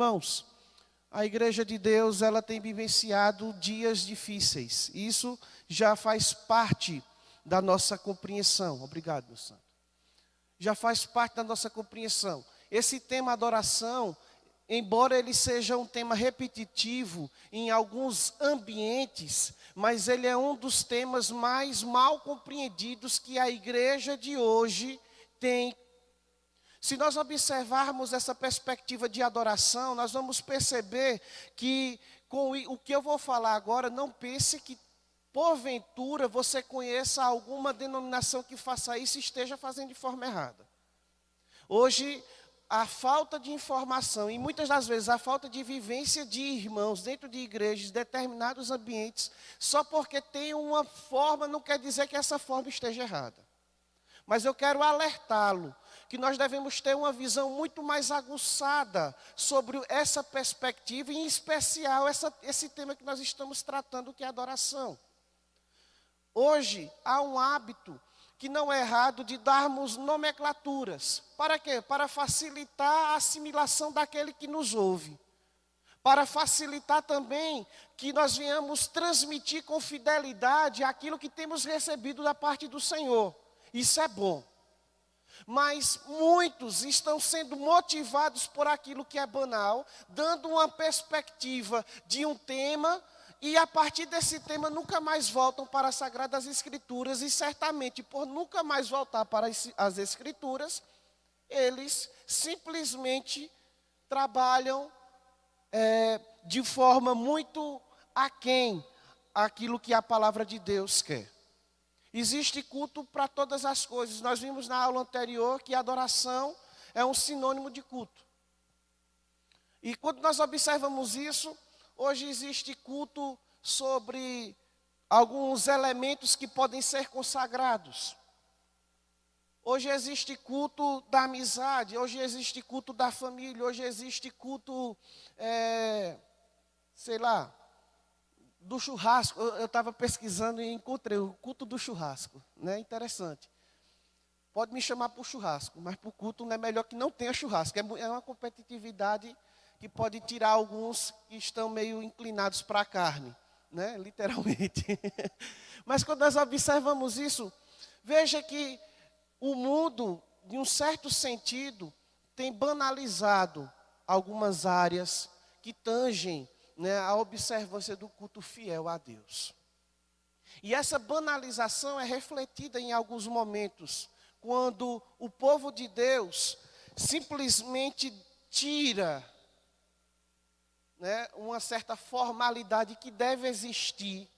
Irmãos, a igreja de Deus, ela tem vivenciado dias difíceis. Isso já faz parte da nossa compreensão. Obrigado, meu santo. Já faz parte da nossa compreensão. Esse tema adoração, embora ele seja um tema repetitivo em alguns ambientes, mas ele é um dos temas mais mal compreendidos que a igreja de hoje tem. Se nós observarmos essa perspectiva de adoração, nós vamos perceber que com o que eu vou falar agora, não pense que porventura você conheça alguma denominação que faça isso e esteja fazendo de forma errada. Hoje, a falta de informação e muitas das vezes a falta de vivência de irmãos dentro de igrejas, determinados ambientes, só porque tem uma forma não quer dizer que essa forma esteja errada. Mas eu quero alertá-lo que nós devemos ter uma visão muito mais aguçada sobre essa perspectiva, e em especial esse tema que nós estamos tratando, que é a adoração. Hoje há um hábito que não é errado de darmos nomenclaturas. Para quê? Para facilitar a assimilação daquele que nos ouve. Para facilitar também que nós venhamos transmitir com fidelidade aquilo que temos recebido da parte do Senhor. Isso é bom. Mas muitos estão sendo motivados por aquilo que é banal, dando uma perspectiva de um tema, e a partir desse tema nunca mais voltam para as Sagradas Escrituras, e certamente por nunca mais voltar para as Escrituras, eles simplesmente trabalham de forma muito aquém aquilo que a palavra de Deus quer. Existe culto para todas as coisas. Nós vimos na aula anterior que a adoração é um sinônimo de culto. E quando nós observamos isso, hoje existe culto sobre alguns elementos que podem ser consagrados. Hoje existe culto da amizade, hoje existe culto da família, hoje existe culto, do churrasco. Eu estava pesquisando e encontrei o culto do churrasco, né? Interessante. Pode me chamar para o churrasco, mas para o culto não é melhor que não tenha churrasco. É uma competitividade que pode tirar alguns que estão meio inclinados para a carne, né? Literalmente. Mas quando nós observamos isso, veja que o mundo, de um certo sentido, tem banalizado algumas áreas que tangem, né, a observância do culto fiel a Deus. E essa banalização é refletida em alguns momentos, quando o povo de Deus simplesmente tira, né, uma certa formalidade que deve existir,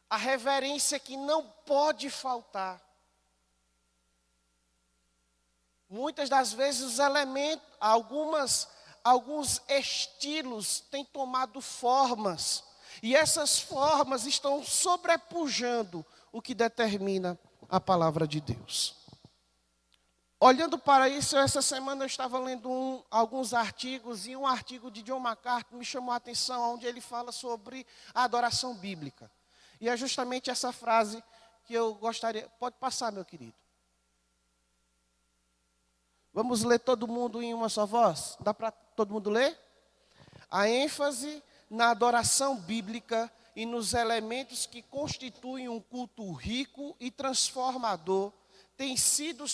a reverência que não pode faltar. Muitas das vezes os elementos, alguns estilos têm tomado formas, e essas formas estão sobrepujando o que determina a palavra de Deus. Olhando para isso, essa semana eu estava lendo alguns artigos, e um artigo de John MacArthur me chamou a atenção, onde ele fala sobre a adoração bíblica. E é justamente essa frase que eu gostaria... Pode passar, meu querido. Vamos ler todo mundo em uma só voz? Dá para todo mundo ler? A ênfase na adoração bíblica e nos elementos que constituem um culto rico e transformador tem sido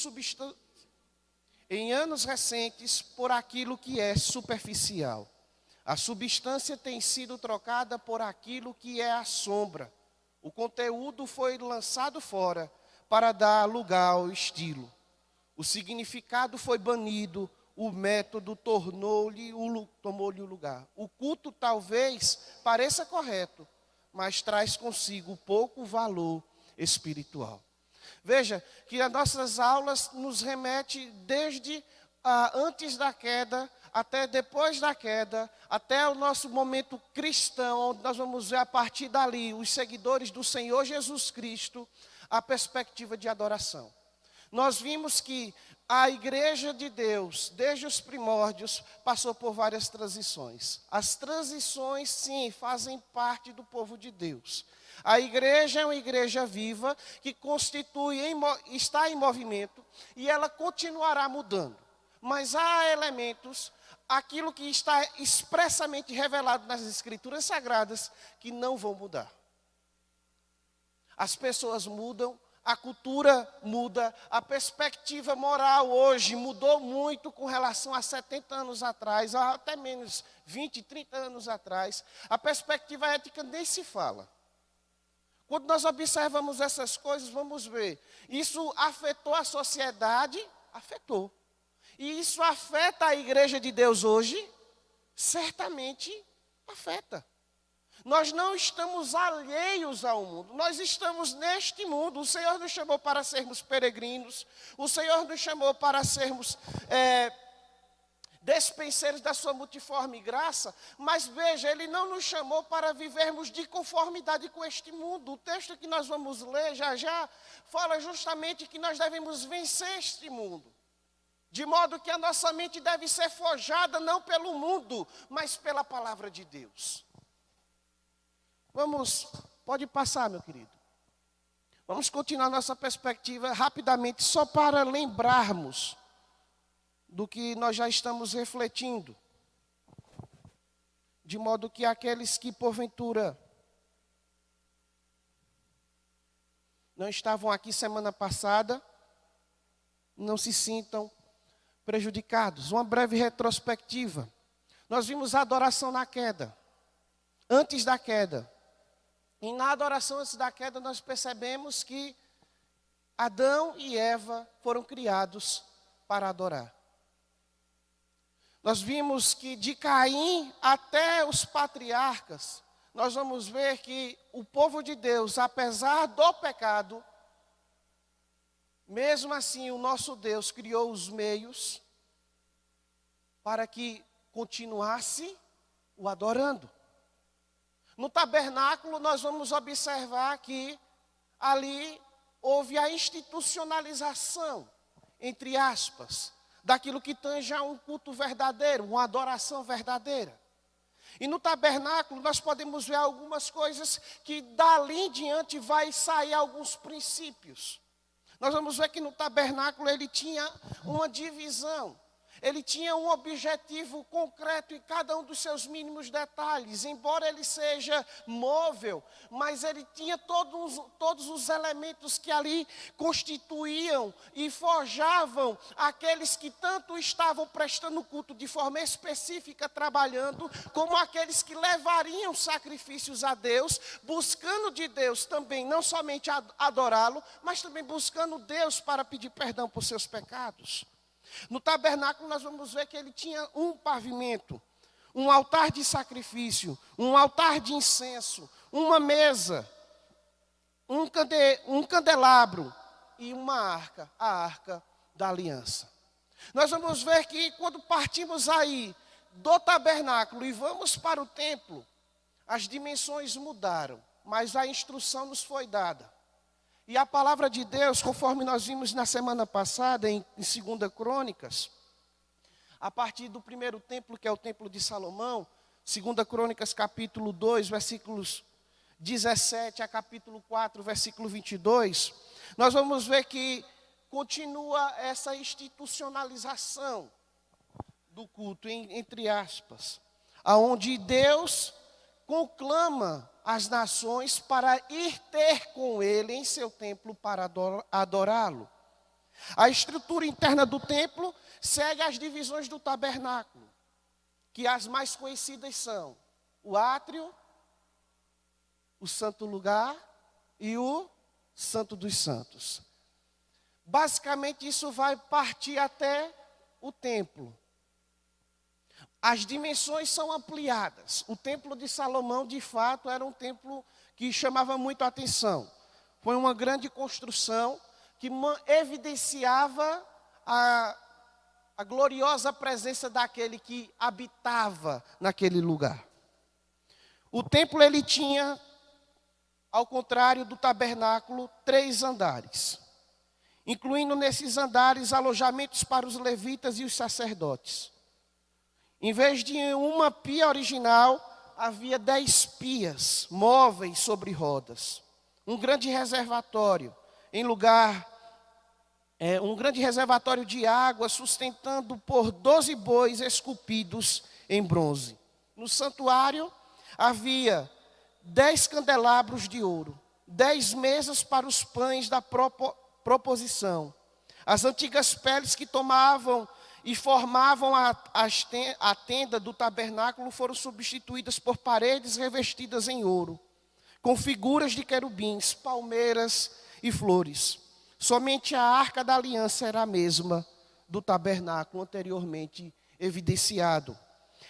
em anos recentes por aquilo que é superficial. A substância tem sido trocada por aquilo que é a sombra. O conteúdo foi lançado fora para dar lugar ao estilo. O significado foi banido, o método tomou-lhe o lugar. O culto talvez pareça correto, mas traz consigo pouco valor espiritual. Veja que as nossas aulas nos remete desde antes da queda, até depois da queda, até o nosso momento cristão, onde nós vamos ver a partir dali, os seguidores do Senhor Jesus Cristo, a perspectiva de adoração. Nós vimos que a igreja de Deus, desde os primórdios, passou por várias transições. As transições, sim, fazem parte do povo de Deus. A igreja é uma igreja viva que está em movimento e ela continuará mudando. Mas há elementos, aquilo que está expressamente revelado nas Escrituras Sagradas, que não vão mudar. As pessoas mudam, a cultura muda, a perspectiva moral hoje mudou muito com relação a 70 anos atrás, até menos 20, 30 anos atrás. A perspectiva ética nem se fala. Quando nós observamos essas coisas, vamos ver, isso afetou a sociedade? Afetou. E isso afeta a igreja de Deus hoje? Certamente afeta. Nós não estamos alheios ao mundo, nós estamos neste mundo. O Senhor nos chamou para sermos peregrinos, o Senhor nos chamou para sermos despenseiros da sua multiforme graça, mas veja, Ele não nos chamou para vivermos de conformidade com este mundo. O texto que nós vamos ler já fala justamente que nós devemos vencer este mundo. De modo que a nossa mente deve ser forjada não pelo mundo, mas pela palavra de Deus. Pode passar, meu querido. Vamos continuar nossa perspectiva rapidamente, só para lembrarmos do que nós já estamos refletindo. De modo que aqueles que porventura não estavam aqui semana passada, não se sintam prejudicados. Uma breve retrospectiva. Nós vimos a adoração na queda, antes da queda. E na adoração antes da queda nós percebemos que Adão e Eva foram criados para adorar. Nós vimos que de Caim até os patriarcas, nós vamos ver que o povo de Deus, apesar do pecado, mesmo assim, o nosso Deus criou os meios para que continuasse o adorando. No tabernáculo, nós vamos observar que ali houve a institucionalização, entre aspas, daquilo que tange a um culto verdadeiro, uma adoração verdadeira. E no tabernáculo nós podemos ver algumas coisas que dali em diante vai sair alguns princípios. Nós vamos ver que no tabernáculo ele tinha uma divisão. Ele tinha um objetivo concreto em cada um dos seus mínimos detalhes. Embora ele seja móvel, mas ele tinha todos os elementos que ali constituíam e forjavam aqueles que tanto estavam prestando culto de forma específica, trabalhando, como aqueles que levariam sacrifícios a Deus, buscando de Deus também, não somente adorá-lo, mas também buscando Deus para pedir perdão por seus pecados. No tabernáculo nós vamos ver que ele tinha um pavimento, um altar de sacrifício, um altar de incenso, uma mesa, um candelabro e uma arca, a arca da aliança. Nós vamos ver que quando partimos aí do tabernáculo e vamos para o templo, as dimensões mudaram, mas a instrução nos foi dada. E a palavra de Deus, conforme nós vimos na semana passada, em 2 Crônicas, a partir do primeiro templo, que é o templo de Salomão, 2 Crônicas capítulo 2, versículos 17 a capítulo 4, versículo 22, nós vamos ver que continua essa institucionalização do culto, entre aspas, aonde Deus conclama as nações para ir ter com ele em seu templo para adorá-lo. A estrutura interna do templo segue as divisões do tabernáculo, que as mais conhecidas são o átrio, o santo lugar e o santo dos santos. Basicamente isso vai partir até o templo. As dimensões são ampliadas. O templo de Salomão, de fato, era um templo que chamava muito a atenção. Foi uma grande construção que evidenciava a gloriosa presença daquele que habitava naquele lugar. O templo ele tinha, ao contrário do tabernáculo, 3 andares, incluindo nesses andares alojamentos para os levitas e os sacerdotes. Em vez de uma pia original, havia 10 pias móveis sobre rodas. Um grande reservatório em lugar um grande reservatório de água, sustentando por 12 bois esculpidos em bronze. No santuário havia 10 candelabros de ouro, 10 mesas para os pães da proposição. As antigas peles que tomavam e formavam a tenda do tabernáculo foram substituídas por paredes revestidas em ouro, com figuras de querubins, palmeiras e flores. Somente a arca da aliança era a mesma do tabernáculo anteriormente evidenciado.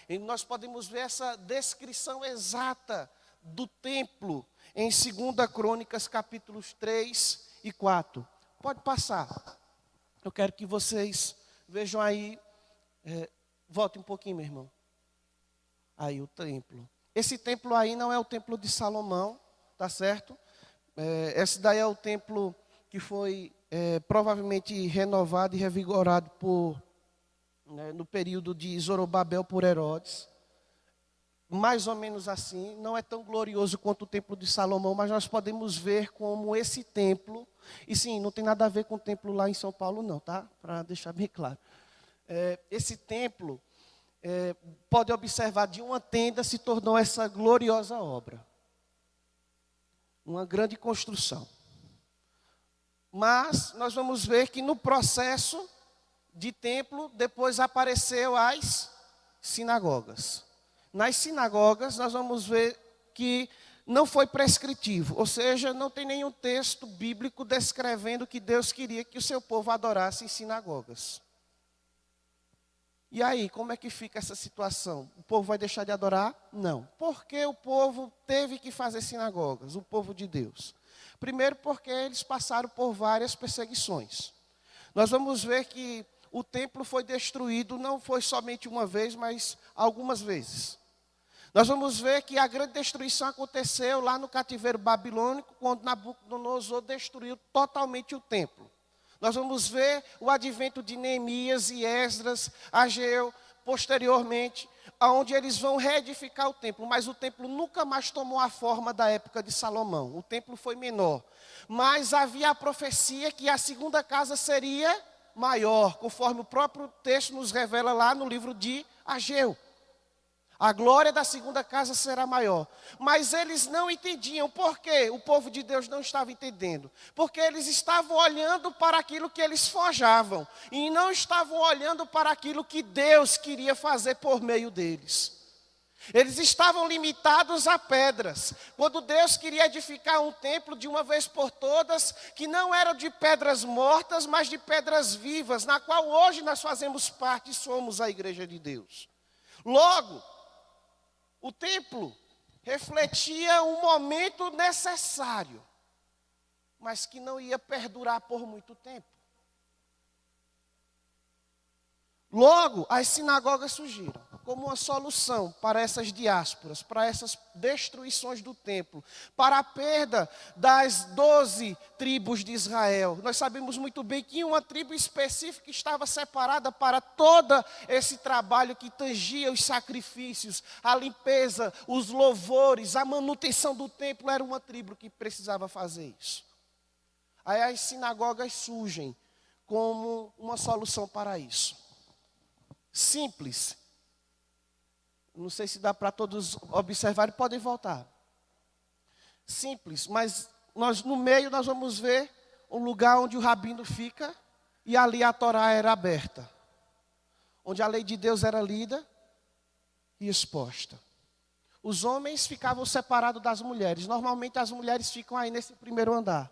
E nós podemos ver essa descrição exata do templo em 2 Crônicas, capítulos 3 e 4. Pode passar. Eu quero que vocês vejam aí. Volte um pouquinho, meu irmão. Aí o templo. Esse templo aí não é o templo de Salomão, tá certo? Esse daí é o templo que foi provavelmente renovado e revigorado no período de Zorobabel por Herodes. Mais ou menos assim, não é tão glorioso quanto o templo de Salomão, mas nós podemos ver como esse templo, e sim, não tem nada a ver com o templo lá em São Paulo não, tá? Para deixar bem claro. Esse templo, pode observar, de uma tenda se tornou essa gloriosa obra. Uma grande construção. Mas nós vamos ver que no processo de templo, depois apareceu as sinagogas. Nas sinagogas, nós vamos ver que não foi prescritivo, ou seja, não tem nenhum texto bíblico descrevendo que Deus queria que o seu povo adorasse em sinagogas. E aí, como é que fica essa situação? O povo vai deixar de adorar? Não. Por que o povo teve que fazer sinagogas, o povo de Deus? Primeiro, porque eles passaram por várias perseguições. Nós vamos ver que o templo foi destruído, não foi somente uma vez, mas algumas vezes. Nós vamos ver que a grande destruição aconteceu lá no cativeiro babilônico, quando Nabucodonosor destruiu totalmente o templo. Nós vamos ver o advento de Neemias e Esdras, Ageu, posteriormente, onde eles vão reedificar o templo. Mas o templo nunca mais tomou a forma da época de Salomão. O templo foi menor. Mas havia a profecia que a segunda casa seria maior, conforme o próprio texto nos revela lá no livro de Ageu. A glória da segunda casa será maior. Mas eles não entendiam. Por quê? O povo de Deus não estava entendendo. Porque eles estavam olhando para aquilo que eles forjavam. E não estavam olhando para aquilo que Deus queria fazer por meio deles. Eles estavam limitados a pedras. Quando Deus queria edificar um templo de uma vez por todas, que não era de pedras mortas, mas de pedras vivas, na qual hoje nós fazemos parte e somos a igreja de Deus. Logo, o templo refletia um momento necessário, mas que não ia perdurar por muito tempo. Logo, as sinagogas surgiram como uma solução para essas diásporas, para essas destruições do templo, para a perda das 12 tribos de Israel. Nós sabemos muito bem que uma tribo específica estava separada para todo esse trabalho que tangia os sacrifícios, a limpeza, os louvores, a manutenção do templo. Era uma tribo que precisava fazer isso. Aí as sinagogas surgem como uma solução para isso. Simples. Não sei se dá para todos observarem, podem voltar. Simples, mas no meio nós vamos ver um lugar onde o rabino fica e ali a Torá era aberta. Onde a lei de Deus era lida e exposta. Os homens ficavam separados das mulheres. Normalmente as mulheres ficam aí nesse primeiro andar,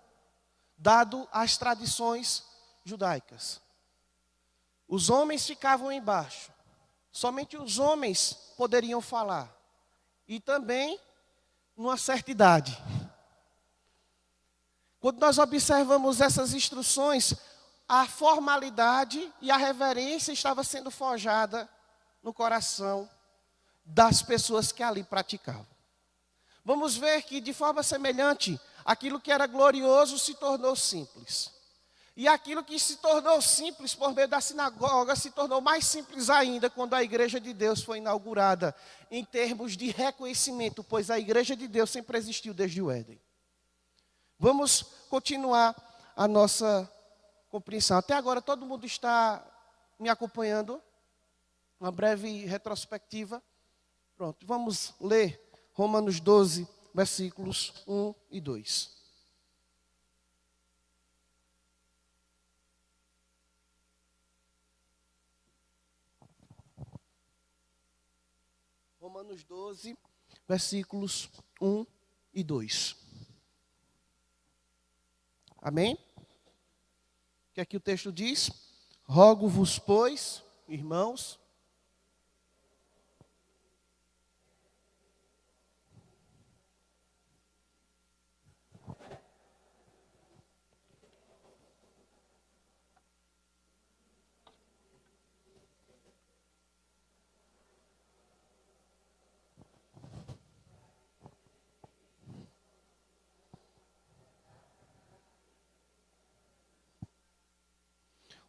dado as tradições judaicas. Os homens ficavam embaixo. Somente os homens poderiam falar. E também numa certa idade. Quando nós observamos essas instruções, a formalidade e a reverência estava sendo forjada no coração das pessoas que ali praticavam. Vamos ver que de forma semelhante, aquilo que era glorioso se tornou simples. E aquilo que se tornou simples por meio da sinagoga se tornou mais simples ainda quando a igreja de Deus foi inaugurada em termos de reconhecimento, pois a igreja de Deus sempre existiu desde o Éden. Vamos continuar a nossa compreensão. Até agora todo mundo está me acompanhando? Uma breve retrospectiva. Pronto, vamos ler Romanos 12, versículos 1 e 2. Romanos 12, versículos 1 e 2. Amém? O que aqui o texto diz? Rogo-vos, pois, irmãos,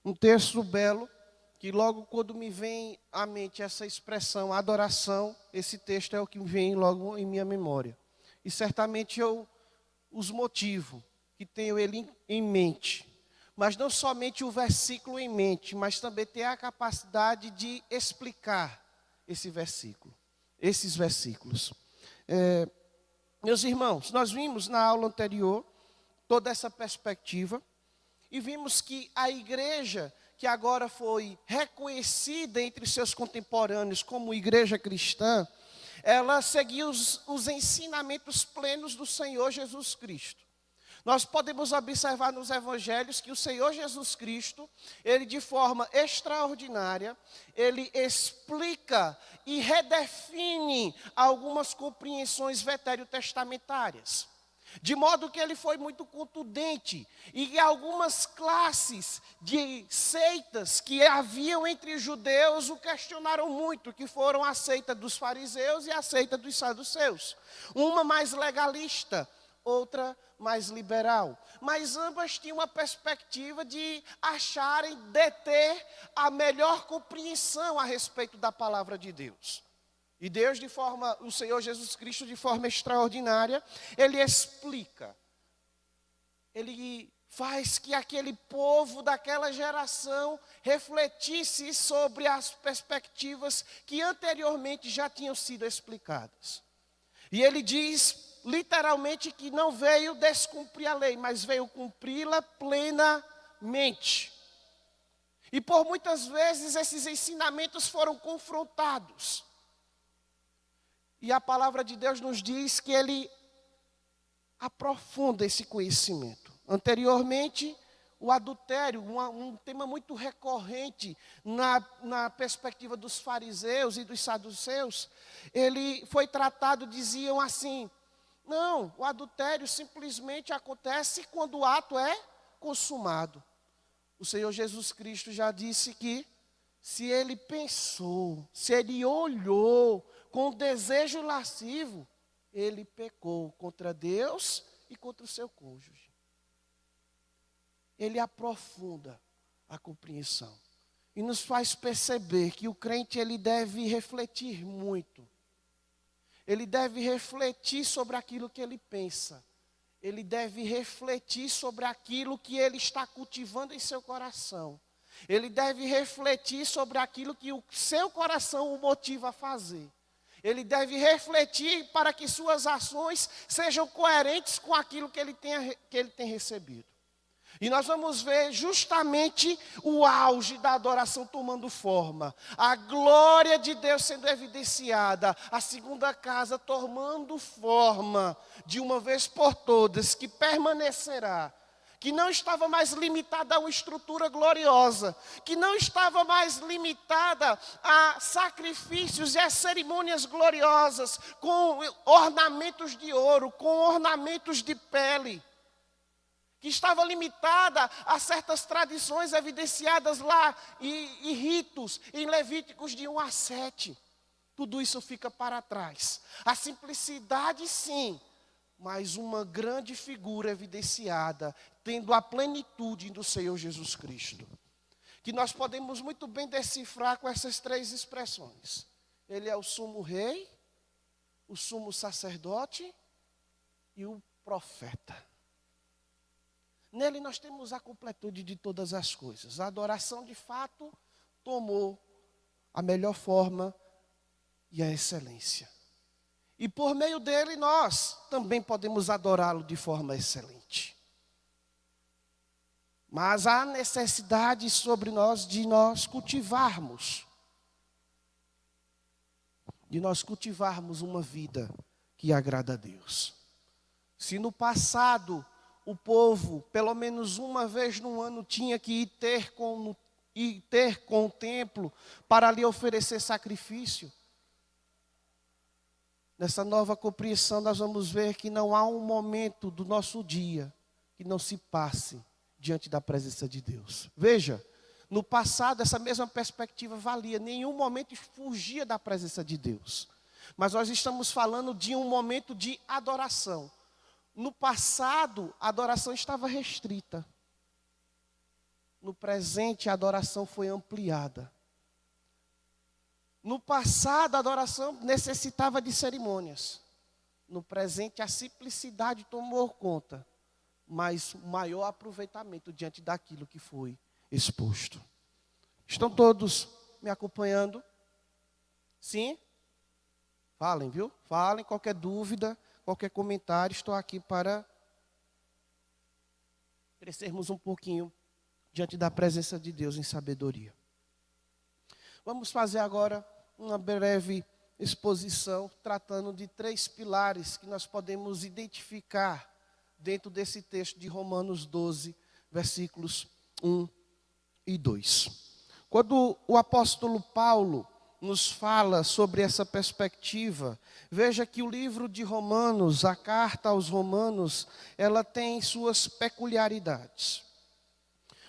um texto belo, que logo quando me vem à mente essa expressão, adoração, esse texto é o que vem logo em minha memória. E certamente eu os motivo, que tenho ele em mente. Mas não somente o versículo em mente, mas também ter a capacidade de explicar esse versículo, esses versículos. Meus irmãos, nós vimos na aula anterior toda essa perspectiva e vimos que a igreja, que agora foi reconhecida entre seus contemporâneos como igreja cristã, ela seguia os ensinamentos plenos do Senhor Jesus Cristo. Nós podemos observar nos evangelhos que o Senhor Jesus Cristo, ele de forma extraordinária, ele explica e redefine algumas compreensões veterotestamentárias. De modo que ele foi muito contundente e algumas classes de seitas que haviam entre os judeus o questionaram muito, que foram a seita dos fariseus e a seita dos saduceus. Uma mais legalista, outra mais liberal. Mas ambas tinham uma perspectiva de acharem, deter a melhor compreensão a respeito da palavra de Deus. E Deus, o Senhor Jesus Cristo, de forma extraordinária, ele explica. Ele faz que aquele povo daquela geração refletisse sobre as perspectivas que anteriormente já tinham sido explicadas. E ele diz, literalmente, que não veio descumprir a lei, mas veio cumpri-la plenamente. E por muitas vezes esses ensinamentos foram confrontados. E a palavra de Deus nos diz que ele aprofunda esse conhecimento. Anteriormente, o adultério, um tema muito recorrente na perspectiva dos fariseus e dos saduceus, ele foi tratado, diziam assim, não, o adultério simplesmente acontece quando o ato é consumado. O Senhor Jesus Cristo já disse que se ele pensou, se ele olhou com desejo lascivo, ele pecou contra Deus e contra o seu cônjuge. Ele aprofunda a compreensão e nos faz perceber que o crente ele deve refletir muito. Ele deve refletir sobre aquilo que ele pensa. Ele deve refletir sobre aquilo que ele está cultivando em seu coração. Ele deve refletir sobre aquilo que o seu coração o motiva a fazer. Ele deve refletir para que suas ações sejam coerentes com aquilo que ele tem recebido. E nós vamos ver justamente o auge da adoração tomando forma. A glória de Deus sendo evidenciada. A segunda casa tomando forma de uma vez por todas, que permanecerá. Que não estava mais limitada a uma estrutura gloriosa, que não estava mais limitada a sacrifícios e a cerimônias gloriosas, com ornamentos de ouro, com ornamentos de pele, que estava limitada a certas tradições evidenciadas lá e ritos em Levíticos de 1 a 7. Tudo isso fica para trás. A simplicidade sim, mas uma grande figura evidenciada, tendo a plenitude do Senhor Jesus Cristo. Que nós podemos muito bem decifrar com essas três expressões. Ele é o sumo rei, o sumo sacerdote e o profeta. Nele nós temos a completude de todas as coisas. A adoração, de fato, tomou a melhor forma e a excelência. E por meio dele nós também podemos adorá-lo de forma excelente. Mas há necessidade sobre nós de nós cultivarmos uma vida que agrada a Deus. Se no passado o povo, pelo menos uma vez no ano, tinha que ir ter com o templo para lhe oferecer sacrifício, nessa nova compreensão nós vamos ver que não há um momento do nosso dia que não se passe diante da presença de Deus. Veja, no passado essa mesma perspectiva valia, nenhum momento fugia da presença de Deus. Mas nós estamos falando de um momento de adoração. No passado, a adoração estava restrita. No presente, a adoração foi ampliada. No passado, a adoração necessitava de cerimônias. No presente, a simplicidade tomou conta, mas o maior aproveitamento diante daquilo que foi exposto. Estão todos me acompanhando? Sim? Falem, viu? Falem, qualquer dúvida, qualquer comentário, estou aqui para crescermos um pouquinho diante da presença de Deus em sabedoria. Vamos fazer agora uma breve exposição, tratando de 3 pilares que nós podemos identificar dentro desse texto de Romanos 12, versículos 1 e 2. Quando o apóstolo Paulo nos fala sobre essa perspectiva, veja que o livro de Romanos, a carta aos Romanos, ela tem suas peculiaridades.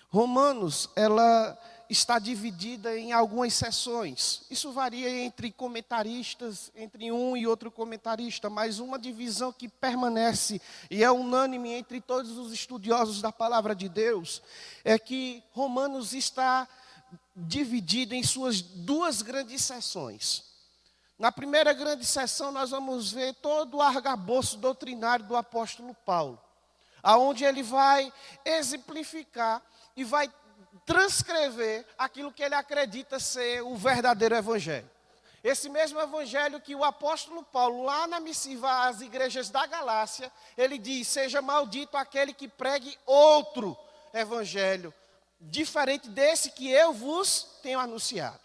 Romanos, ela está dividida em algumas seções. Isso varia entre comentaristas, entre um e outro comentarista, mas uma divisão que permanece e é unânime entre todos os estudiosos da palavra de Deus, é que Romanos está dividido em suas 2 grandes seções. Na primeira grande seção nós vamos ver todo o arcabouço doutrinário do apóstolo Paulo, aonde ele vai exemplificar e vai transcrever aquilo que ele acredita ser o verdadeiro evangelho. Esse mesmo evangelho que o apóstolo Paulo, lá na missiva às igrejas da Galácia, ele diz: seja maldito aquele que pregue outro evangelho, diferente desse que eu vos tenho anunciado.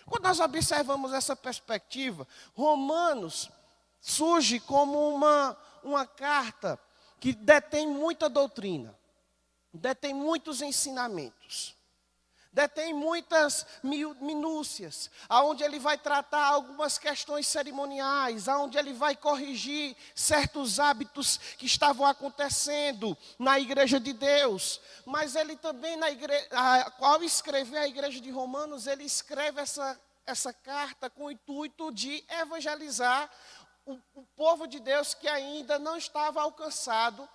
Quando nós observamos essa perspectiva, Romanos surge como uma carta que detém muita doutrina, detém muitos ensinamentos, detém muitas minúcias, aonde ele vai tratar algumas questões cerimoniais, aonde ele vai corrigir certos hábitos que estavam acontecendo na igreja de Deus. Mas ele também, ao escrever a igreja de Romanos, ele escreve essa carta com o intuito de evangelizar o povo de Deus que ainda não estava alcançado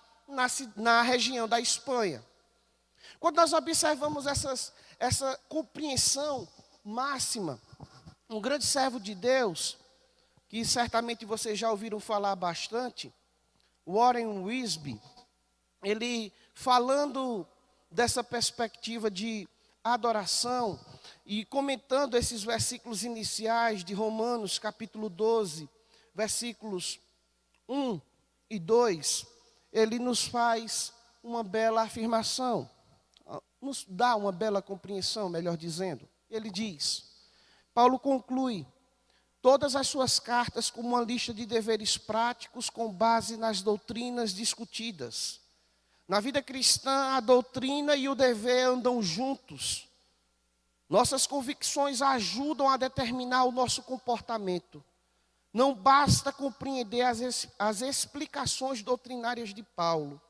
na região da Espanha. Quando nós observamos essa compreensão máxima, um grande servo de Deus, que certamente vocês já ouviram falar bastante, Warren Wiersbe, ele falando dessa perspectiva de adoração e comentando esses versículos iniciais de Romanos capítulo 12, versículos 1 e 2, ele nos faz uma bela afirmação, nos dá uma bela compreensão, melhor dizendo. Ele diz, Paulo conclui todas as suas cartas como uma lista de deveres práticos com base nas doutrinas discutidas. Na vida cristã, a doutrina e o dever andam juntos. Nossas convicções ajudam a determinar o nosso comportamento. Não basta compreender as explicações doutrinárias de Paulo.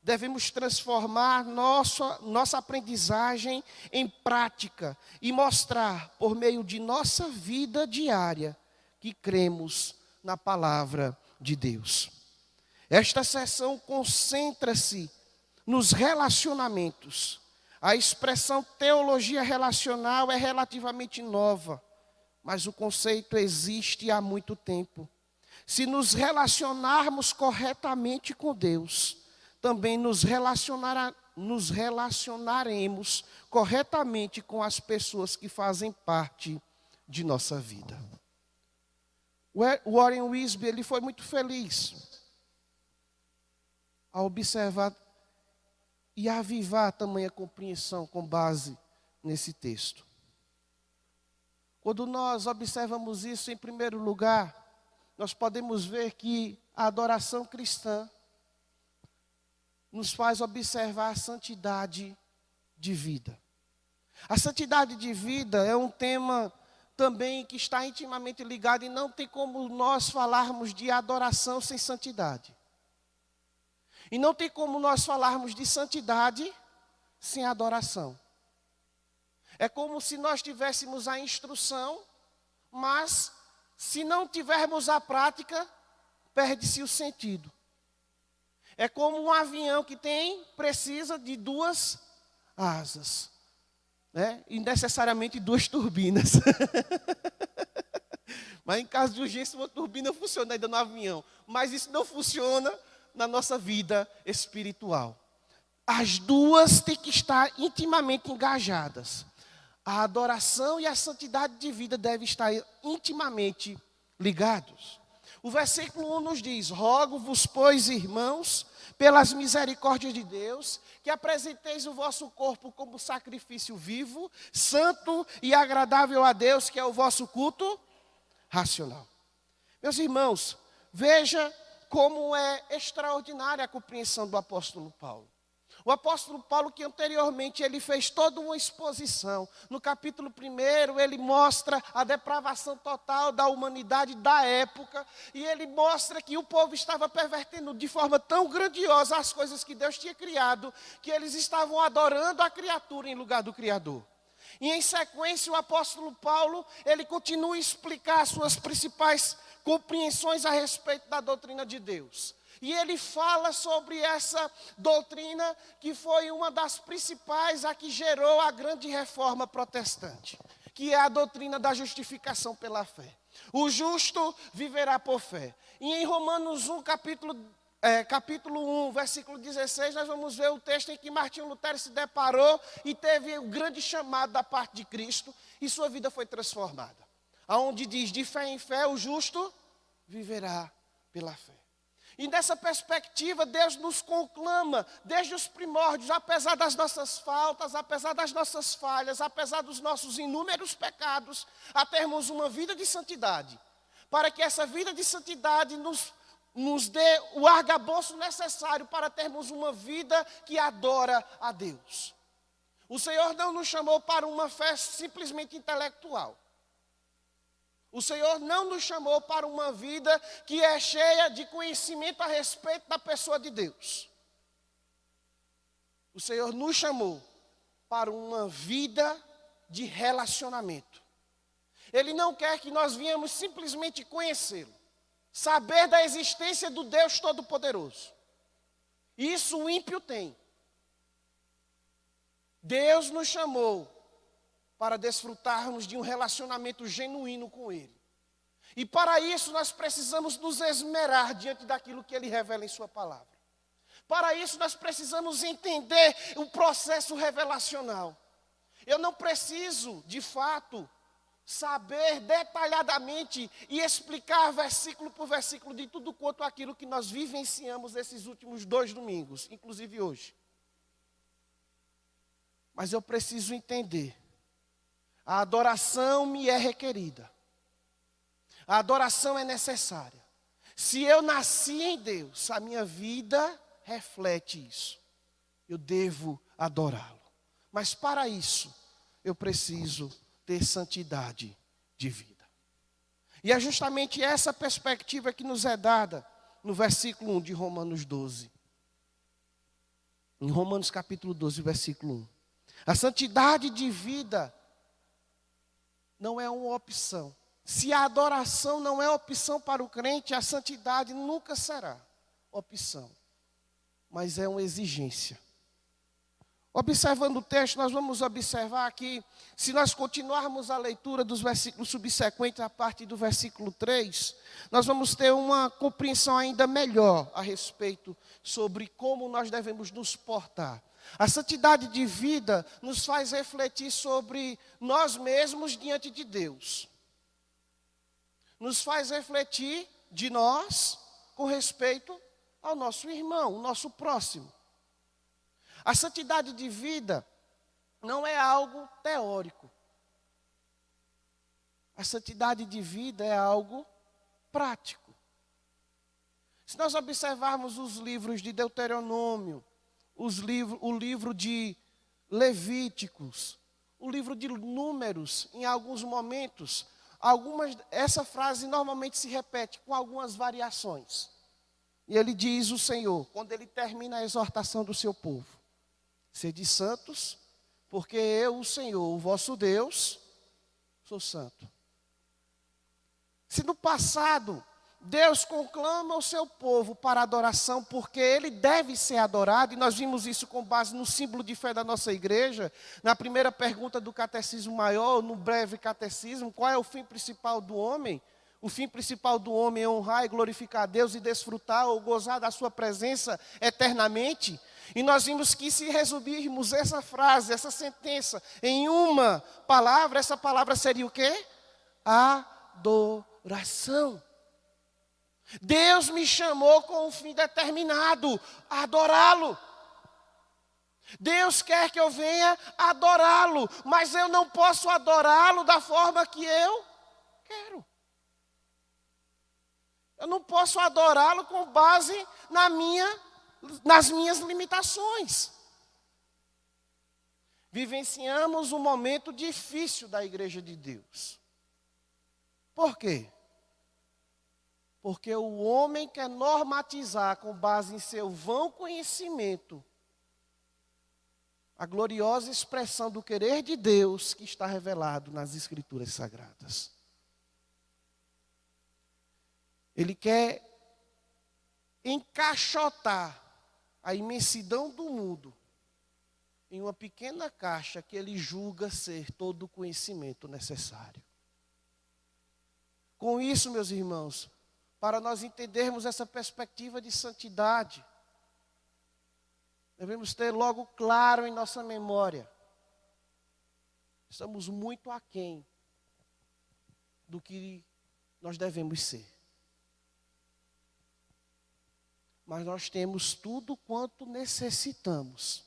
Devemos transformar nossa aprendizagem em prática e mostrar, por meio de nossa vida diária, que cremos na palavra de Deus. Esta seção concentra-se nos relacionamentos. A expressão teologia relacional é relativamente nova, mas o conceito existe há muito tempo. Se nos relacionarmos corretamente com Deus, também nos relacionaremos corretamente com as pessoas que fazem parte de nossa vida. Warren Wiersbe, ele foi muito feliz a observar e avivar tamanha compreensão com base nesse texto. Quando nós observamos isso, em primeiro lugar, nós podemos ver que a adoração cristã nos faz observar a santidade de vida. A santidade de vida é um tema também que está intimamente ligado e não tem como nós falarmos de adoração sem santidade. E não tem como nós falarmos de santidade sem adoração. É como se nós tivéssemos a instrução, mas se não tivermos a prática, perde-se o sentido. É como um avião que precisa de 2 asas, né? E necessariamente 2 turbinas. Mas em caso de urgência, uma turbina funciona ainda no avião. Mas isso não funciona na nossa vida espiritual. As duas têm que estar intimamente engajadas. A adoração e a santidade de vida devem estar intimamente ligados. O versículo 1 nos diz: rogo-vos, pois, irmãos, pelas misericórdias de Deus, que apresenteis o vosso corpo como sacrifício vivo, santo e agradável a Deus, que é o vosso culto racional. Meus irmãos, veja como é extraordinária a compreensão do apóstolo Paulo. O apóstolo Paulo, que anteriormente ele fez toda uma exposição. No capítulo 1, ele mostra a depravação total da humanidade da época. E ele mostra que o povo estava pervertendo de forma tão grandiosa as coisas que Deus tinha criado, que eles estavam adorando a criatura em lugar do Criador. E em sequência, o apóstolo Paulo, ele continua a explicar as suas principais compreensões a respeito da doutrina de Deus. E ele fala sobre essa doutrina que foi uma das principais, a que gerou a grande reforma protestante, que é a doutrina da justificação pela fé. O justo viverá por fé. E em Romanos 1, capítulo 1, versículo 16, nós vamos ver o texto em que Martinho Lutero se deparou e teve o grande chamado da parte de Cristo e sua vida foi transformada. Aonde diz: de fé em fé o justo viverá pela fé. E nessa perspectiva, Deus nos conclama, desde os primórdios, apesar das nossas faltas, apesar das nossas falhas, apesar dos nossos inúmeros pecados, a termos uma vida de santidade. Para que essa vida de santidade nos dê o arcabouço necessário para termos uma vida que adora a Deus. O Senhor não nos chamou para uma fé simplesmente intelectual. O Senhor não nos chamou para uma vida que é cheia de conhecimento a respeito da pessoa de Deus. O Senhor nos chamou para uma vida de relacionamento. Ele não quer que nós venhamos simplesmente conhecê-lo, saber da existência do Deus Todo-Poderoso. Isso o ímpio tem. Deus nos chamou para desfrutarmos de um relacionamento genuíno com Ele. E para isso nós precisamos nos esmerar diante daquilo que Ele revela em Sua palavra. Para isso nós precisamos entender o processo revelacional. Eu não preciso, de fato, saber detalhadamente e explicar versículo por versículo de tudo quanto aquilo que nós vivenciamos esses últimos 2 domingos, inclusive hoje. Mas eu preciso entender. A adoração me é requerida. A adoração é necessária. Se eu nasci em Deus, a minha vida reflete isso. Eu devo adorá-lo. Mas para isso, eu preciso ter santidade de vida. E é justamente essa perspectiva que nos é dada no versículo 1 de Romanos 12. Em Romanos capítulo 12, versículo 1. A santidade de vida não é uma opção. Se a adoração não é opção para o crente, a santidade nunca será opção. Mas é uma exigência. Observando o texto, nós vamos observar que, se nós continuarmos a leitura dos versículos subsequentes, a partir do versículo 3, nós vamos ter uma compreensão ainda melhor a respeito sobre como nós devemos nos portar. A santidade de vida nos faz refletir sobre nós mesmos diante de Deus. Nos faz refletir de nós com respeito ao nosso irmão, o nosso próximo. A santidade de vida não é algo teórico. A santidade de vida é algo prático. Se nós observarmos os livros de Deuteronômio, o livro de Levíticos, o livro de Números, em alguns momentos, essa frase normalmente se repete com algumas variações. E ele diz, o Senhor, quando ele termina a exortação do seu povo: sede santos, porque eu, o Senhor, o vosso Deus, sou santo. Se no passado Deus conclama o seu povo para adoração, porque ele deve ser adorado, e nós vimos isso com base no símbolo de fé da nossa igreja, na primeira pergunta do Catecismo Maior, no breve catecismo: qual é o fim principal do homem? O fim principal do homem é honrar e glorificar a Deus e desfrutar ou gozar da sua presença eternamente. E nós vimos que, se resumirmos essa frase, essa sentença, em uma palavra, essa palavra seria o quê? Adoração. Deus me chamou com um fim determinado: adorá-lo. Deus quer que eu venha adorá-lo, mas eu não posso adorá-lo da forma que eu quero. Eu não posso adorá-lo com base nas minhas limitações. Vivenciamos um momento difícil da igreja de Deus. Por quê? Porque o homem quer normatizar com base em seu vão conhecimento a gloriosa expressão do querer de Deus que está revelado nas Escrituras Sagradas. Ele quer encaixotar a imensidão do mundo em uma pequena caixa que ele julga ser todo o conhecimento necessário. Com isso, meus irmãos, para nós entendermos essa perspectiva de santidade, devemos ter logo claro em nossa memória: estamos muito aquém do que nós devemos ser. Mas nós temos tudo quanto necessitamos.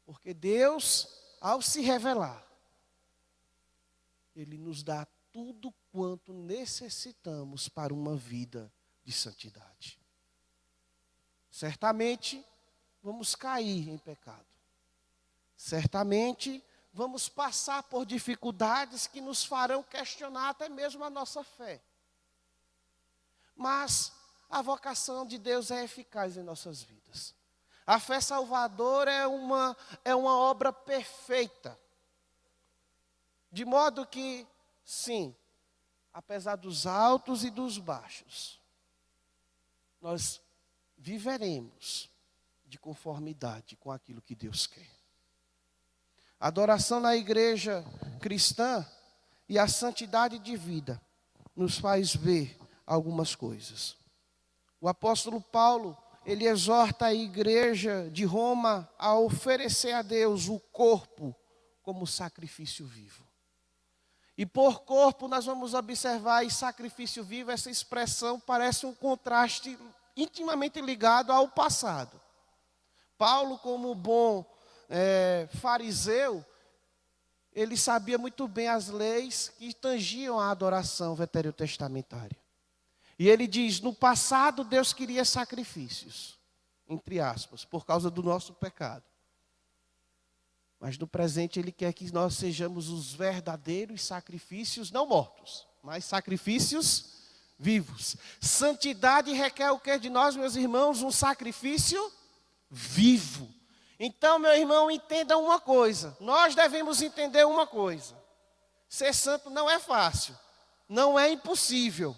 Porque Deus, ao se revelar, Ele nos dá tudo quanto necessitamos para uma vida de santidade. Certamente vamos cair em pecado. Certamente vamos passar por dificuldades que nos farão questionar até mesmo a nossa fé. Mas a vocação de Deus é eficaz em nossas vidas. A fé salvadora é uma obra perfeita. De modo que, sim, apesar dos altos e dos baixos, nós viveremos de conformidade com aquilo que Deus quer. A adoração na igreja cristã e a santidade de vida nos faz ver algumas coisas. O apóstolo Paulo, ele exorta a igreja de Roma a oferecer a Deus o corpo como sacrifício vivo. E por corpo nós vamos observar, e sacrifício vivo, essa expressão parece um contraste intimamente ligado ao passado. Paulo, como bom fariseu, ele sabia muito bem as leis que tangiam a adoração veterotestamentária. E ele diz: no passado Deus queria sacrifícios, entre aspas, por causa do nosso pecado. Mas no presente Ele quer que nós sejamos os verdadeiros sacrifícios, não mortos, mas sacrifícios vivos. Santidade requer o que de nós, meus irmãos? Um sacrifício vivo. Então, meu irmão, entenda uma coisa. Nós devemos entender uma coisa. Ser santo não é fácil, não é impossível.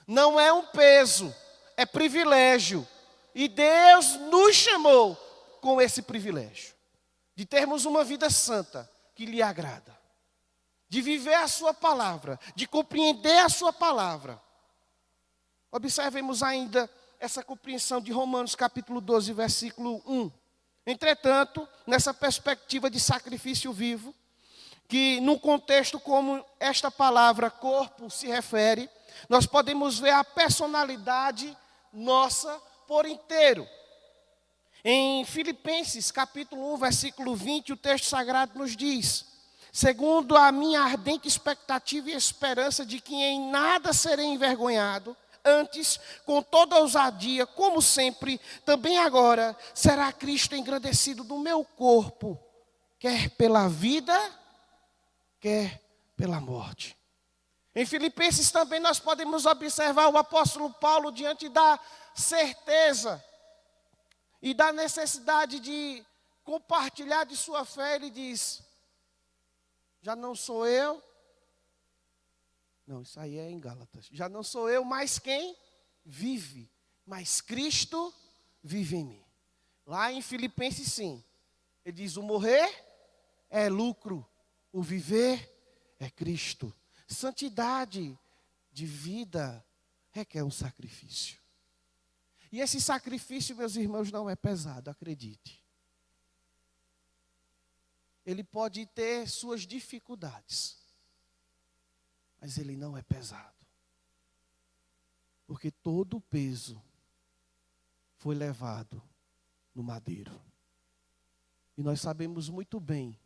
Não é um peso, é privilégio. E Deus nos chamou com esse privilégio de termos uma vida santa que lhe agrada, de viver a sua palavra, de compreender a sua palavra. Observemos ainda essa compreensão de Romanos capítulo 12, versículo 1. Entretanto, nessa perspectiva de sacrifício vivo, que no contexto como esta palavra corpo se refere, nós podemos ver a personalidade nossa por inteiro. Em Filipenses capítulo 1, versículo 20, o texto sagrado nos diz: segundo a minha ardente expectativa e esperança de que em nada serei envergonhado, antes, com toda ousadia, como sempre, também agora, será Cristo engrandecido no meu corpo, quer pela vida, quer pela morte. Em Filipenses também nós podemos observar o apóstolo Paulo diante da certeza e da necessidade de compartilhar de sua fé. Ele diz: já não sou eu. Não, isso aí é em Gálatas. Já não sou eu, mas quem vive, mas Cristo vive em mim. Lá em Filipenses, sim, ele diz: o morrer é lucro, o viver é Cristo. Santidade de vida requer um sacrifício. E esse sacrifício, meus irmãos, não é pesado, acredite. Ele pode ter suas dificuldades, mas ele não é pesado. Porque todo o peso foi levado no madeiro. E nós sabemos muito bem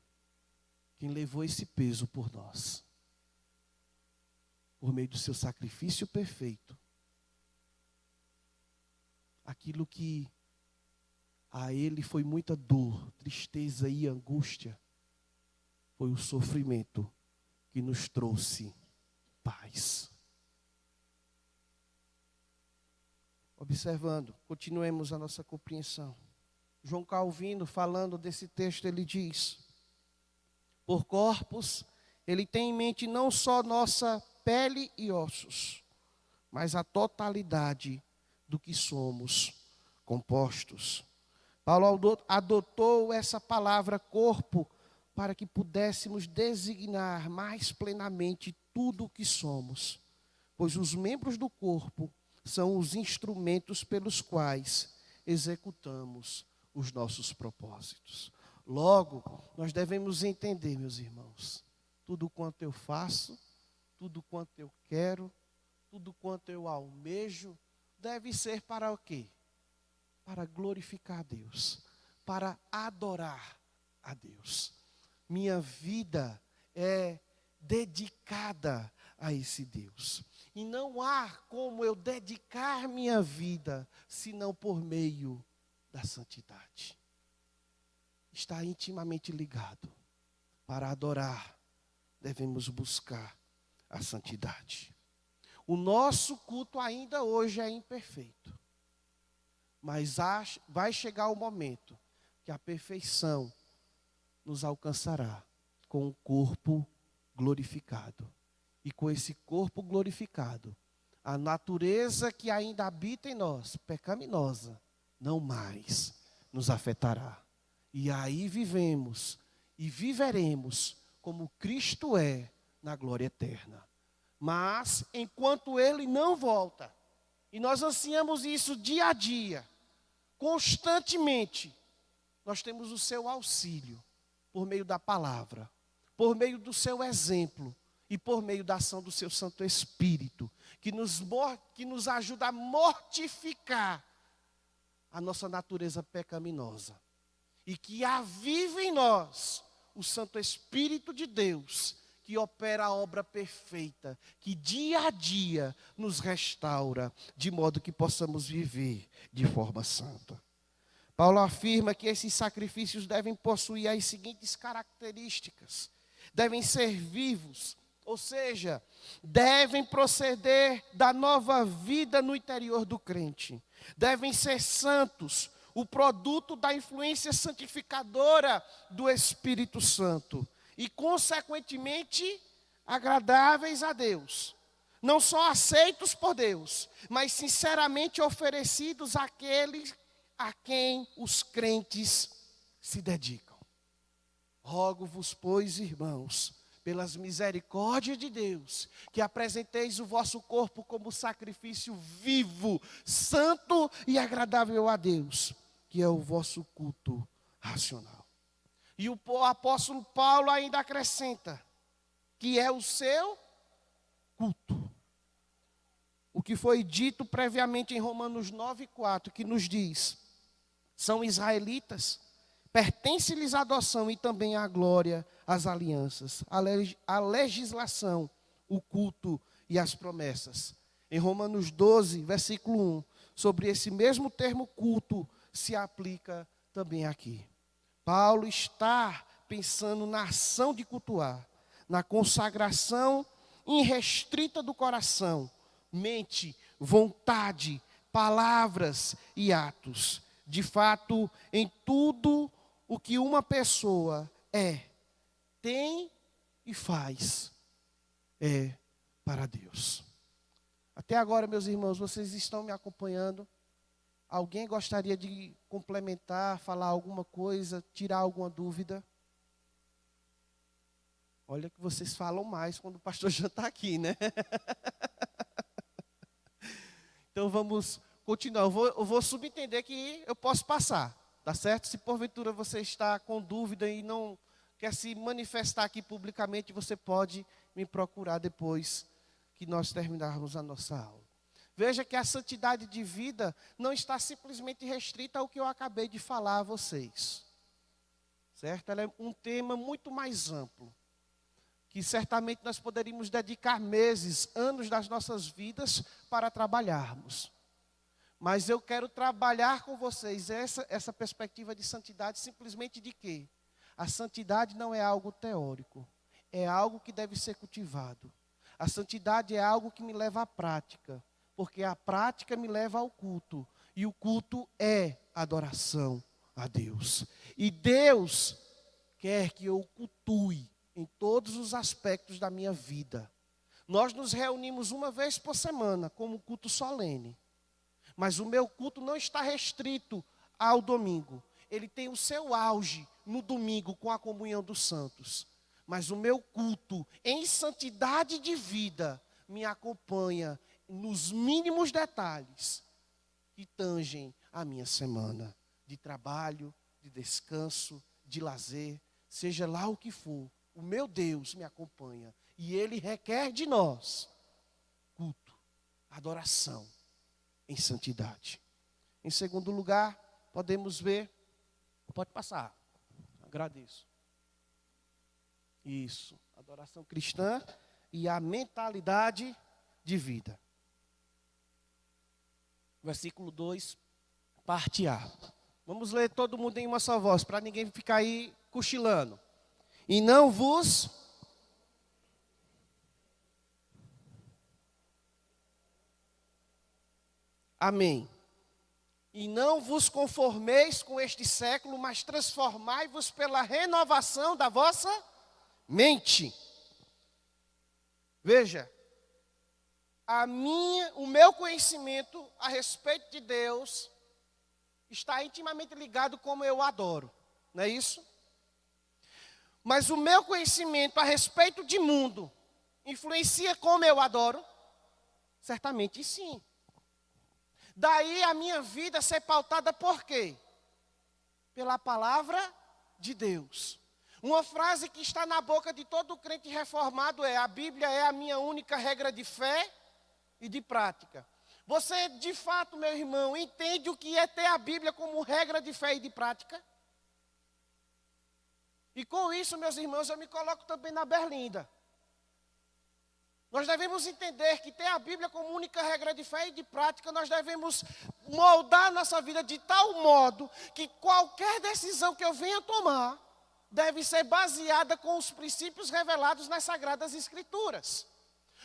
quem levou esse peso por nós. Por meio do seu sacrifício perfeito. Aquilo que a ele foi muita dor, tristeza e angústia, foi o sofrimento que nos trouxe paz. Observando, continuemos a nossa compreensão. João Calvino, falando desse texto, ele diz: por corpos, ele tem em mente não só nossa pele e ossos, mas a totalidade do que somos compostos. Paulo adotou essa palavra corpo para que pudéssemos designar mais plenamente tudo o que somos, pois os membros do corpo são os instrumentos pelos quais executamos os nossos propósitos. Logo, nós devemos entender, meus irmãos, tudo quanto eu faço, tudo quanto eu quero, tudo quanto eu almejo, deve ser para o quê? Para glorificar a Deus, para adorar a Deus. Minha vida é dedicada a esse Deus. E não há como eu dedicar minha vida, senão por meio da santidade. Está intimamente ligado. Para adorar, devemos buscar a santidade. O nosso culto ainda hoje é imperfeito. Mas vai chegar o momento que a perfeição nos alcançará com o corpo glorificado. E com esse corpo glorificado, a natureza que ainda habita em nós, pecaminosa, não mais nos afetará. E aí vivemos e viveremos como Cristo é na glória eterna. Mas, enquanto Ele não volta, e nós ansiamos isso dia a dia, constantemente, nós temos o seu auxílio, por meio da palavra, por meio do seu exemplo, e por meio da ação do seu Santo Espírito, que nos ajuda a mortificar a nossa natureza pecaminosa, e que aviva em nós o Santo Espírito de Deus, que opera a obra perfeita, que dia a dia nos restaura, de modo que possamos viver de forma santa. Paulo afirma que esses sacrifícios devem possuir as seguintes características: devem ser vivos, ou seja, devem proceder da nova vida no interior do crente. Devem ser santos, o produto da influência santificadora do Espírito Santo. E, consequentemente, agradáveis a Deus. Não só aceitos por Deus, mas sinceramente oferecidos a quem os crentes se dedicam. Rogo-vos, pois, irmãos, pelas misericórdias de Deus, que apresenteis o vosso corpo como sacrifício vivo, santo e agradável a Deus, que é o vosso culto racional. E o apóstolo Paulo ainda acrescenta, que é o seu culto. O que foi dito previamente em Romanos 9:4, que nos diz, são israelitas, pertence-lhes a adoção e também a glória, as alianças, a legislação, o culto e as promessas. Em Romanos 12, versículo 1, sobre esse mesmo termo culto se aplica também aqui. Paulo está pensando na ação de cultuar, na consagração irrestrita do coração, mente, vontade, palavras e atos. De fato, em tudo o que uma pessoa tem e faz, é para Deus. Até agora, meus irmãos, vocês estão me acompanhando? Alguém gostaria de complementar, falar alguma coisa, tirar alguma dúvida? Olha que vocês falam mais quando o pastor já está aqui, né? Então vamos continuar. Eu vou subentender que eu posso passar, tá certo? Se porventura você está com dúvida e não quer se manifestar aqui publicamente, você pode me procurar depois que nós terminarmos a nossa aula. Veja que a santidade de vida não está simplesmente restrita ao que eu acabei de falar a vocês. Certo? Ela é um tema muito mais amplo, que certamente nós poderíamos dedicar meses, anos das nossas vidas para trabalharmos. Mas eu quero trabalhar com vocês essa perspectiva de santidade simplesmente de quê? A santidade não é algo teórico, é algo que deve ser cultivado. A santidade é algo que me leva à prática, porque a prática me leva ao culto, e o culto é adoração a Deus. E Deus quer que eu cultue em todos os aspectos da minha vida. Nós nos reunimos uma vez por semana como culto solene, mas o meu culto não está restrito ao domingo. Ele tem o seu auge no domingo com a comunhão dos santos. Mas o meu culto em santidade de vida me acompanha nos mínimos detalhes que tangem a minha semana de trabalho, de descanso, de lazer, seja lá o que for. O meu Deus me acompanha e Ele requer de nós culto, adoração em santidade. Em segundo lugar, podemos ver, pode passar, agradeço. Isso, adoração cristã e a mentalidade de vida. Versículo 2, parte A. Vamos ler todo mundo em uma só voz, para ninguém ficar aí cochilando. E não vos... Amém. E não vos conformeis com este século, mas transformai-vos pela renovação da vossa mente. Veja, o meu conhecimento a respeito de Deus está intimamente ligado como eu adoro, não é isso? Mas o meu conhecimento a respeito de mundo influencia como eu adoro? Certamente sim. Daí a minha vida ser pautada por quê? Pela palavra de Deus. Uma frase que está na boca de todo crente reformado é: a Bíblia é a minha única regra de fé e de prática. Você, de fato, meu irmão, entende o que é ter a Bíblia como regra de fé e de prática? E com isso, meus irmãos, eu me coloco também na berlinda. Nós devemos entender que ter a Bíblia como única regra de fé e de prática, nós devemos moldar nossa vida de tal modo que qualquer decisão que eu venha tomar deve ser baseada com os princípios revelados nas Sagradas Escrituras.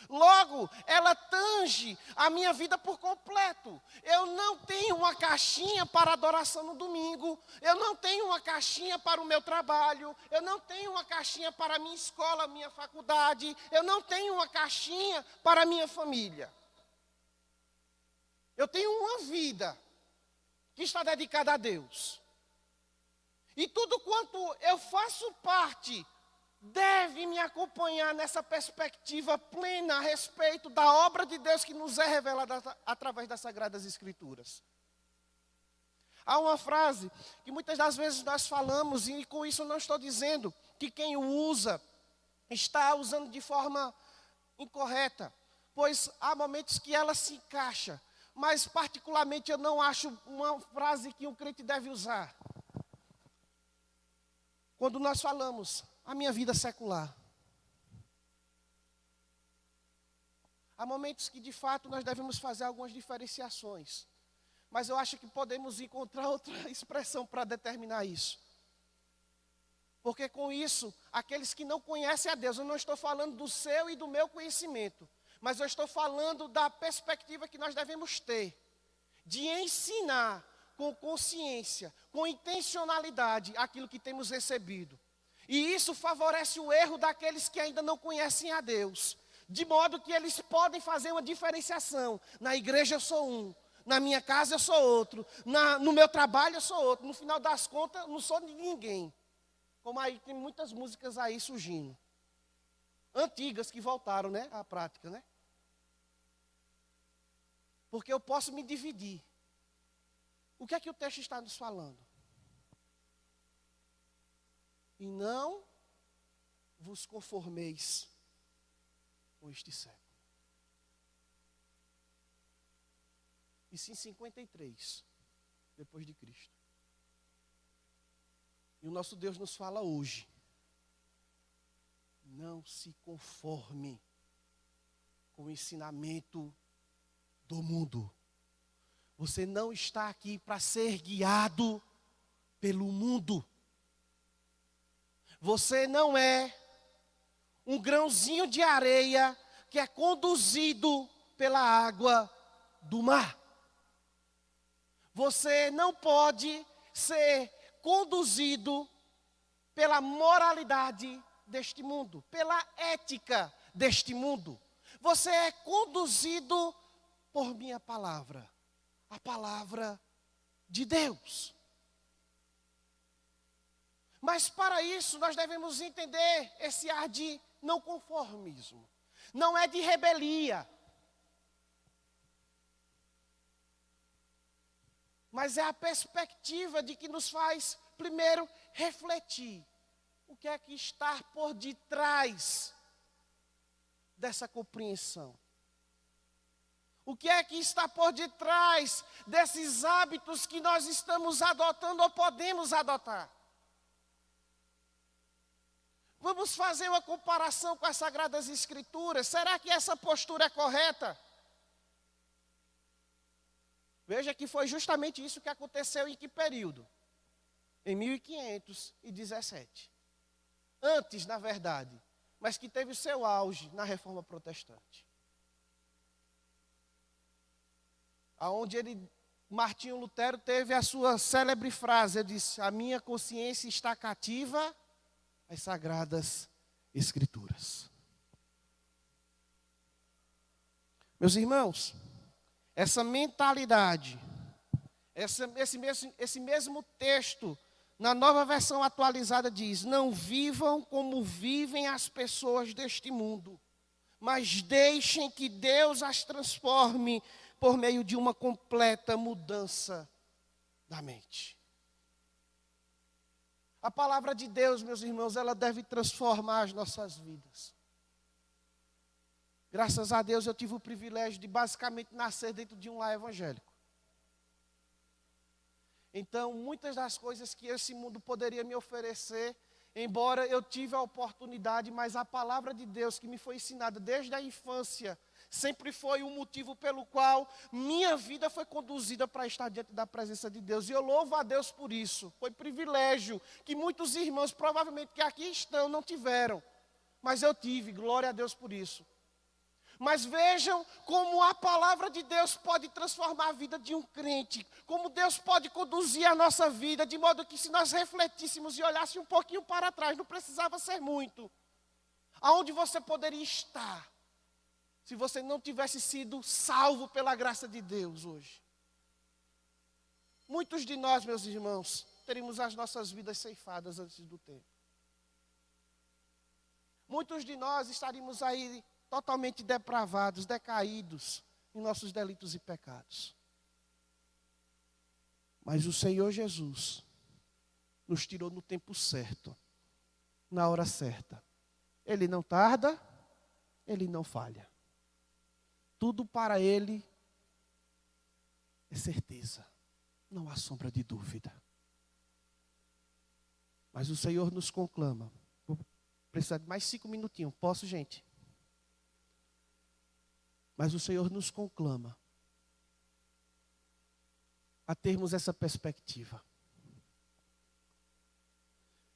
Logo, ela tange a minha vida por completo. Eu não tenho uma caixinha para adoração no domingo. Eu não tenho uma caixinha para o meu trabalho. Eu não tenho uma caixinha para a minha escola, minha faculdade. Eu não tenho uma caixinha para a minha família. Eu tenho uma vida que está dedicada a Deus. E tudo quanto eu faço parte deve me acompanhar nessa perspectiva plena a respeito da obra de Deus que nos é revelada através das Sagradas Escrituras. Há uma frase que muitas das vezes nós falamos, e com isso eu não estou dizendo que quem o usa está usando de forma incorreta, pois há momentos que ela se encaixa, mas particularmente eu não acho uma frase que um crente deve usar. Quando nós falamos, a minha vida secular. Há momentos que de fato nós devemos fazer algumas diferenciações. Mas eu acho que podemos encontrar outra expressão para determinar isso. Porque com isso, aqueles que não conhecem a Deus, eu não estou falando do seu e do meu conhecimento, mas eu estou falando da perspectiva que nós devemos ter, de ensinar com consciência, com intencionalidade, aquilo que temos recebido. E isso favorece o erro daqueles que ainda não conhecem a Deus, de modo que eles podem fazer uma diferenciação. Na igreja eu sou um, na minha casa eu sou outro, no meu trabalho eu sou outro. No final das contas, eu não sou de ninguém. Como aí tem muitas músicas aí surgindo. Antigas que voltaram, né, à prática, né? Porque eu posso me dividir. O que é que o texto está nos falando? E não vos conformeis com este século. Isso em 53, depois de Cristo. E o nosso Deus nos fala hoje. Não se conforme com o ensinamento do mundo. Você não está aqui para ser guiado pelo mundo. Você não é um grãozinho de areia que é conduzido pela água do mar. Você não pode ser conduzido pela moralidade deste mundo, pela ética deste mundo. Você é conduzido por minha palavra, a palavra de Deus. Mas para isso nós devemos entender esse ar de não conformismo. Não é de rebelia. Mas é a perspectiva de que nos faz, primeiro, refletir. O que é que está por detrás dessa compreensão? O que é que está por detrás desses hábitos que nós estamos adotando ou podemos adotar? Vamos fazer uma comparação com as Sagradas Escrituras. Será que essa postura é correta? Veja que foi justamente isso que aconteceu em que período? Em 1517. Antes, na verdade, mas que teve o seu auge na Reforma Protestante. Aonde Martinho Lutero teve a sua célebre frase, ele disse: a minha consciência está cativa às Sagradas Escrituras. Meus irmãos, essa mentalidade, esse mesmo texto, na Nova Versão Atualizada diz: não vivam como vivem as pessoas deste mundo, mas deixem que Deus as transforme por meio de uma completa mudança da mente. A palavra de Deus, meus irmãos, ela deve transformar as nossas vidas. Graças a Deus eu tive o privilégio de basicamente nascer dentro de um lar evangélico. Então, muitas das coisas que esse mundo poderia me oferecer, embora eu tive a oportunidade, mas a palavra de Deus que me foi ensinada desde a infância, sempre foi um motivo pelo qual minha vida foi conduzida para estar diante da presença de Deus. E eu louvo a Deus por isso. Foi privilégio que muitos irmãos, provavelmente que aqui estão, não tiveram. Mas eu tive, glória a Deus por isso. Mas vejam como a palavra de Deus pode transformar a vida de um crente. Como Deus pode conduzir a nossa vida, de modo que se nós refletíssemos e olhássemos um pouquinho para trás, não precisava ser muito. Aonde você poderia estar, se você não tivesse sido salvo pela graça de Deus hoje? Muitos de nós, meus irmãos, teríamos as nossas vidas ceifadas antes do tempo. Muitos de nós estaríamos aí totalmente depravados, decaídos em nossos delitos e pecados. Mas o Senhor Jesus nos tirou no tempo certo, na hora certa. Ele não tarda, Ele não falha. Tudo para Ele é certeza, não há sombra de dúvida. Mas o Senhor nos conclama. Vou precisar de mais 5 minutinhos, posso, gente? Mas o Senhor nos conclama a termos essa perspectiva.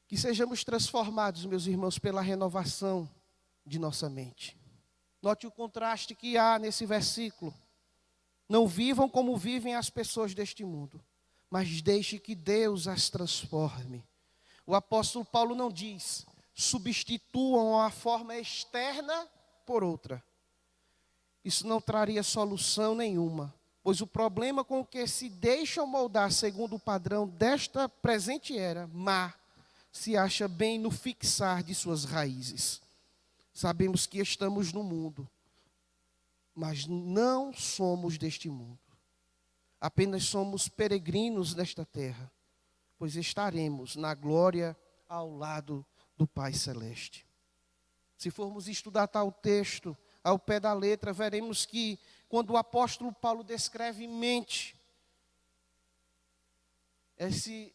Que sejamos transformados, meus irmãos, pela renovação de nossa mente. Note o contraste que há nesse versículo. Não vivam como vivem as pessoas deste mundo, mas deixe que Deus as transforme. O apóstolo Paulo não diz, substituam a forma externa por outra. Isso não traria solução nenhuma, pois o problema com o que se deixam moldar segundo o padrão desta presente era má, se acha bem no fixar de suas raízes. Sabemos que estamos no mundo, mas não somos deste mundo. Apenas somos peregrinos nesta terra, pois estaremos na glória ao lado do Pai Celeste. Se formos estudar tal texto ao pé da letra, veremos que quando o apóstolo Paulo descreve mente,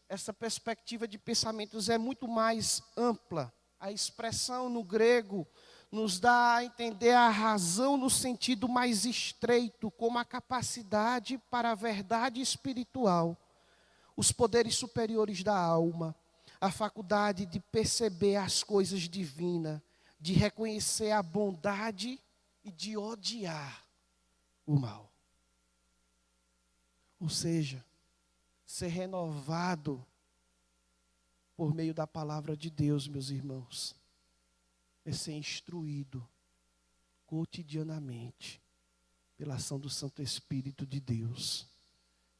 essa perspectiva de pensamentos é muito mais ampla. A expressão no grego nos dá a entender a razão no sentido mais estreito, como a capacidade para a verdade espiritual, os poderes superiores da alma, a faculdade de perceber as coisas divinas, de reconhecer a bondade e de odiar o mal. Ou seja, ser renovado por meio da palavra de Deus, meus irmãos, é ser instruído cotidianamente pela ação do Santo Espírito de Deus,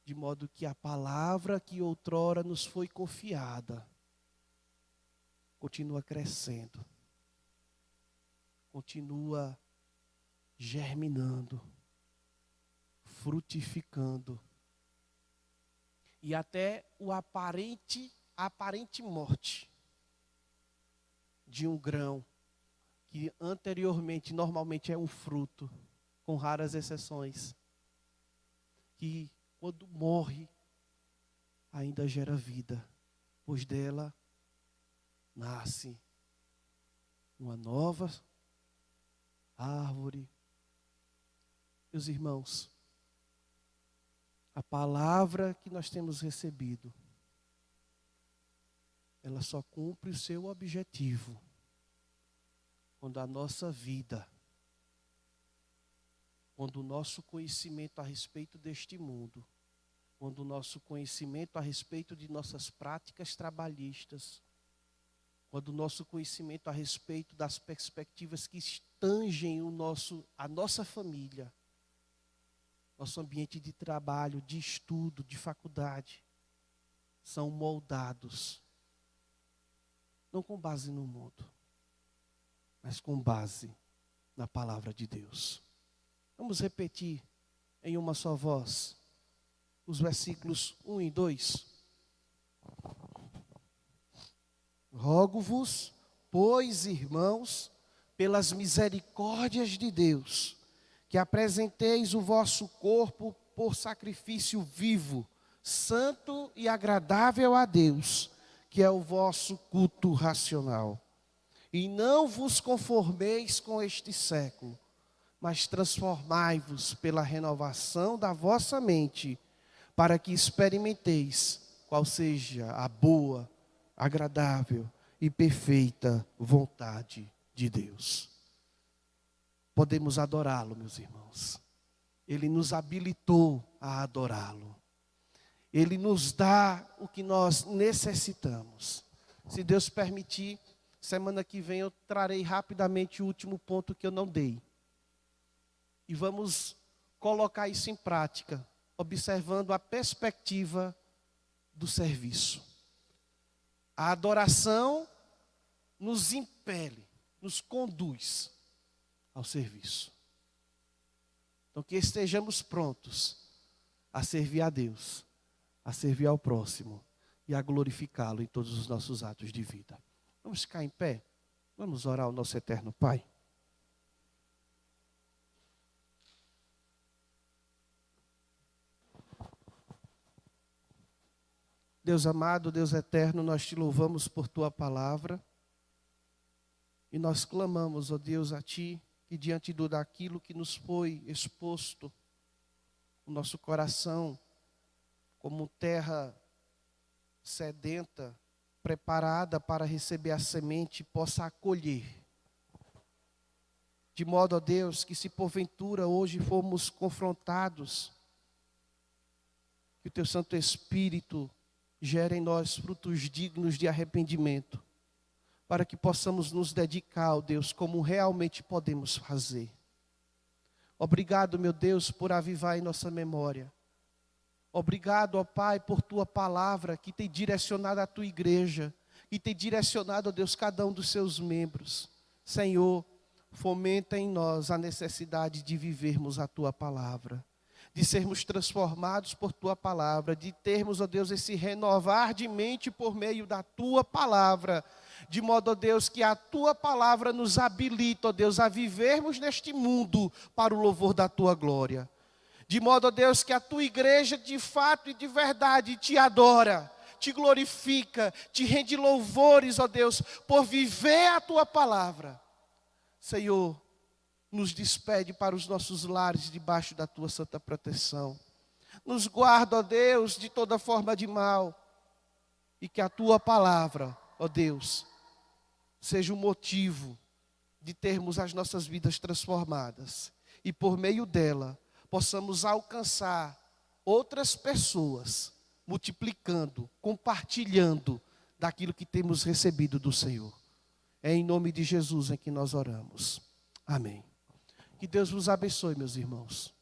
de modo que a palavra que outrora nos foi confiada continua crescendo, continua germinando, frutificando, e até a aparente morte de um grão, que anteriormente, normalmente é um fruto, com raras exceções, que quando morre, ainda gera vida, pois dela nasce uma nova árvore. Meus irmãos, a palavra que nós temos recebido, ela só cumpre o seu objetivo quando a nossa vida, quando o nosso conhecimento a respeito deste mundo, quando o nosso conhecimento a respeito de nossas práticas trabalhistas, quando o nosso conhecimento a respeito das perspectivas que tangem a nossa família, nosso ambiente de trabalho, de estudo, de faculdade, são moldados, não com base no mundo, mas com base na palavra de Deus. Vamos repetir em uma só voz os versículos 1 e 2. Rogo-vos, pois, irmãos, pelas misericórdias de Deus, que apresenteis o vosso corpo por sacrifício vivo, santo e agradável a Deus, que é o vosso culto racional. E não vos conformeis com este século, mas transformai-vos pela renovação da vossa mente, para que experimenteis qual seja a boa, agradável e perfeita vontade de Deus. Podemos adorá-lo, meus irmãos. Ele nos habilitou a adorá-lo. Ele nos dá o que nós necessitamos. Se Deus permitir, semana que vem eu trarei rapidamente o último ponto que eu não dei. E vamos colocar isso em prática, observando a perspectiva do serviço. A adoração nos impele, nos conduz ao serviço. Então, que estejamos prontos a servir a Deus, a servir ao próximo e a glorificá-lo em todos os nossos atos de vida. Vamos ficar em pé? Vamos orar ao nosso eterno Pai. Deus amado, Deus eterno, nós te louvamos por tua palavra. E nós clamamos, ó Deus, a ti, que diante daquilo que nos foi exposto, o nosso coração, como terra sedenta, preparada para receber a semente, possa acolher. De modo, ó Deus, que se porventura hoje formos confrontados, que o teu Santo Espírito gere em nós frutos dignos de arrependimento, para que possamos nos dedicar, ó Deus, como realmente podemos fazer. Obrigado, meu Deus, por avivar em nossa memória. Obrigado, ó Pai, por tua palavra que tem direcionado a tua igreja, que tem direcionado, ó Deus, cada um dos seus membros. Senhor, fomenta em nós a necessidade de vivermos a tua palavra, de sermos transformados por tua palavra, de termos, ó Deus, esse renovar de mente por meio da tua palavra, de modo, ó Deus, que a tua palavra nos habilita, ó Deus, a vivermos neste mundo para o louvor da tua glória. De modo, ó Deus, que a tua igreja de fato e de verdade te adora, te glorifica, te rende louvores, ó Deus, por viver a tua palavra. Senhor, nos despede para os nossos lares debaixo da tua santa proteção. Nos guarda, ó Deus, de toda forma de mal. E que a tua palavra, ó Deus, seja o motivo de termos as nossas vidas transformadas. E por meio dela, possamos alcançar outras pessoas, multiplicando, compartilhando daquilo que temos recebido do Senhor. É em nome de Jesus em que nós oramos. Amém. Que Deus vos abençoe, meus irmãos.